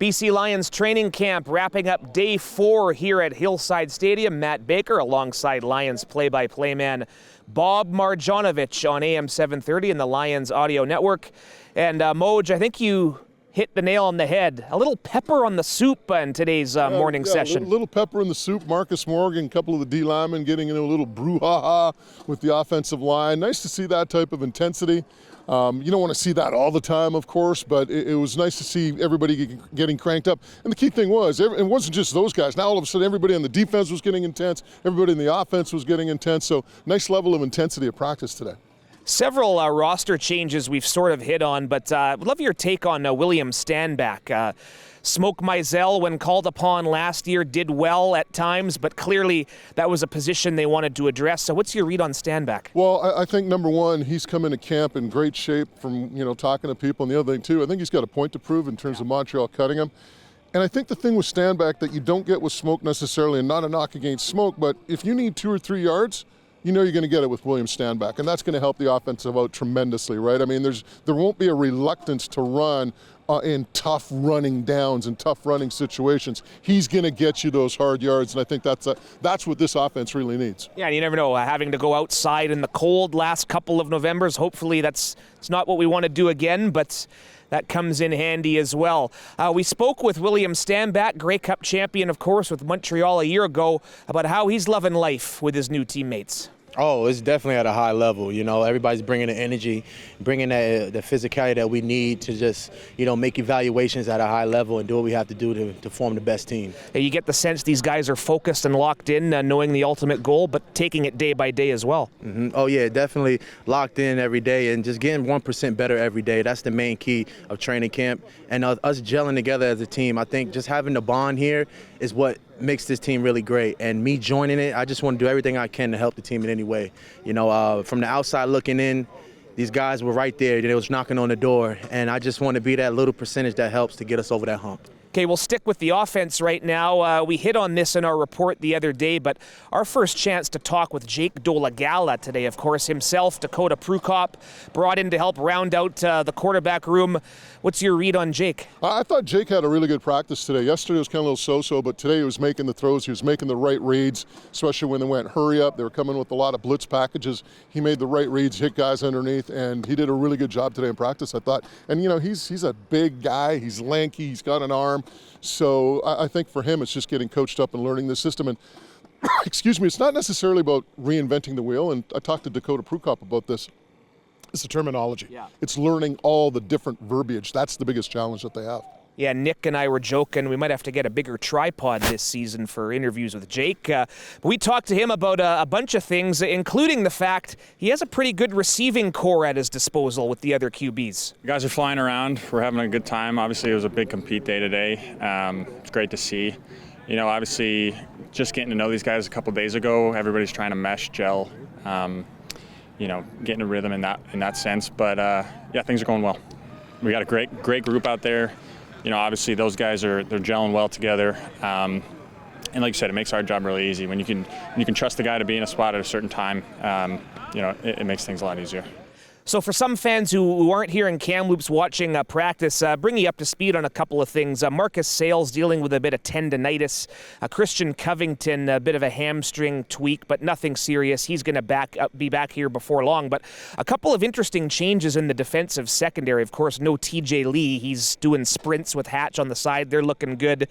BC Lions training camp wrapping up day 4 here at Hillside Stadium. Matt Baker alongside Lions play-by-play man Bob Marjanovic on AM 730 and the Lions Audio Network. And Moj, I think you hit the nail on the head. A little pepper on the soup in today's morning session. A little pepper in the soup. Marcus Morgan, a couple of the D linemen getting into a little brouhaha with the offensive line. Nice to see that type of intensity. You don't want to see that all the time, of course, but it was nice to see everybody getting cranked up. And the key thing was, it wasn't just those guys. Now all of a sudden everybody on the defense was getting intense. Everybody in the offense was getting intense. So nice level of intensity at practice today. Several roster changes we've sort of hit on, but I'd love your take on William Stanback. Smoke Mizzell, when called upon last year, did well at times, but clearly that was a position they wanted to address. So what's your read on Stanback? Well, I think, number one, he's come into camp in great shape from, talking to people. And the other thing, too, I think he's got a point to prove in terms of Montreal cutting him. And I think the thing with Stanback that you don't get with Smoke necessarily, and not a knock against Smoke, but if you need 2 or 3 yards, you're going to get it with William Stanback, and that's going to help the offensive out tremendously, right? I mean, there won't be a reluctance to run in tough running downs and tough running situations. He's going to get you those hard yards, and I think that's what this offense really needs. Yeah, and you never know, having to go outside in the cold last couple of Novembers, hopefully it's not what we want to do again, but that comes in handy as well. We spoke with William Stanback, Grey Cup champion, of course, with Montreal a year ago, about how he's loving life with his new teammates. Oh, it's definitely at a high level. Everybody's bringing the energy, bringing the physicality that we need to just, make evaluations at a high level and do what we have to do to form the best team. You get the sense these guys are focused and locked in, knowing the ultimate goal, but taking it day by day as well. Mm-hmm. Oh, yeah, definitely locked in every day and just getting 1% better every day. That's the main key of training camp. And us gelling together as a team, I think just having the bond here is what makes this team really great. And me joining it, I just want to do everything I can to help the team in any way. From the outside looking in, these guys were right there. They was knocking on the door. And I just want to be that little percentage that helps to get us over that hump. Okay, we'll stick with the offense right now. We hit on this in our report the other day, but our first chance to talk with Jake Dolegala today, of course, himself, Dakota Prukop, brought in to help round out the quarterback room. What's your read on Jake? I thought Jake had a really good practice today. Yesterday was kind of a little so-so, but today he was making the throws. He was making the right reads, especially when they went hurry up. They were coming with a lot of blitz packages. He made the right reads, hit guys underneath, and he did a really good job today in practice, I thought. And, he's a big guy. He's lanky. He's got an arm. So I think for him, it's just getting coached up and learning the system. And excuse me, it's not necessarily about reinventing the wheel. And I talked to Dakota Prukop about this. It's the terminology. Yeah. It's learning all the different verbiage. That's the biggest challenge that they have. Yeah, Nick and I were joking we might have to get a bigger tripod this season for interviews with Jake. We talked to him about a bunch of things, including the fact he has a pretty good receiving core at his disposal with the other QBs. You guys are flying around. We're having a good time. Obviously, it was a big compete day today. It's great to see. Obviously, just getting to know these guys a couple days ago, everybody's trying to mesh, gel, getting a rhythm in that sense. But, things are going well. We got a great group out there. Obviously those guys they're gelling well together, and like you said, it makes our job really easy when you can trust the guy to be in a spot at a certain time. It makes things a lot easier. So for some fans who aren't here in Kamloops watching practice, bring you up to speed on a couple of things. Marcus Sayles dealing with a bit of tendonitis. Christian Covington, a bit of a hamstring tweak, but nothing serious. He's going to be back here before long. But a couple of interesting changes in the defensive secondary. Of course, no T.J. Lee. He's doing sprints with Hatch on the side. They're looking good.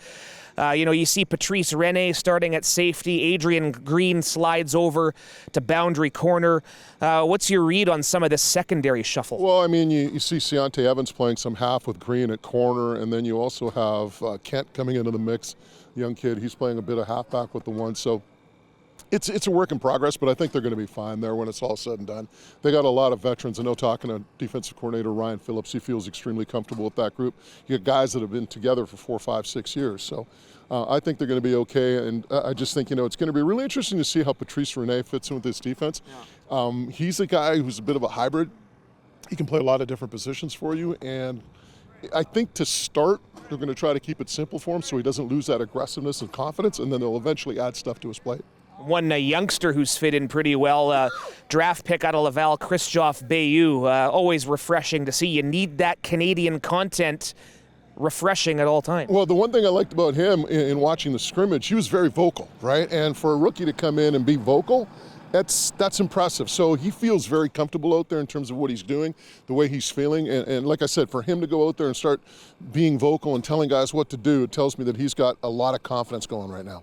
You see Patrice Rene starting at safety. Adrian Green slides over to boundary corner. What's your read on some of this secondary shuffle? Well, you see Ciante Evans playing some half with Green at corner, and then you also have Kent coming into the mix, young kid. He's playing a bit of halfback with the one. So it's a work in progress, but I think they're going to be fine there when it's all said and done. They got a lot of veterans. I know talking to defensive coordinator Ryan Phillips, he feels extremely comfortable with that group. You got guys that have been together for 4, 5, 6 years. So I think they're going to be okay. And I just think, it's going to be really interesting to see how Patrice Rene fits in with this defense. Yeah. He's a guy who's a bit of a hybrid. He can play a lot of different positions for you. And I think to start, they're going to try to keep it simple for him so he doesn't lose that aggressiveness and confidence, and then they'll eventually add stuff to his plate. One youngster who's fit in pretty well, draft pick out of Laval, Christophe Bayou. Always refreshing to see. You need that Canadian content refreshing at all times. Well, the one thing I liked about him in watching the scrimmage, he was very vocal, right? And for a rookie to come in and be vocal, that's impressive. So he feels very comfortable out there in terms of what he's doing, the way he's feeling. And like I said, for him to go out there and start being vocal and telling guys what to do, it tells me that he's got a lot of confidence going right now.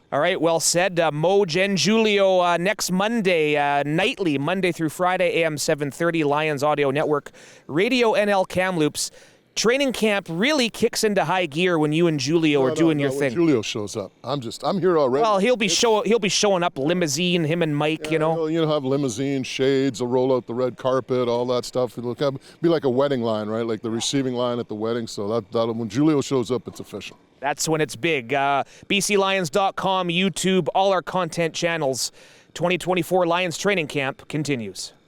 All right, well said. Moj and Julio next Monday, nightly, Monday through Friday, AM 730, Lions Audio Network, Radio NL Kamloops. Training camp really kicks into high gear when you and Julio are doing your thing. When Julio shows up, I'm here already. Well, he'll be showing up limousine, him and Mike, yeah, you know. You'll have limousine, shades, will roll out the red carpet, all that stuff. It'll be like a wedding line, right? Like the receiving line at the wedding. So that when Julio shows up, it's official. That's when it's big. BCLions.com, YouTube, all our content channels. 2024 Lions training camp continues.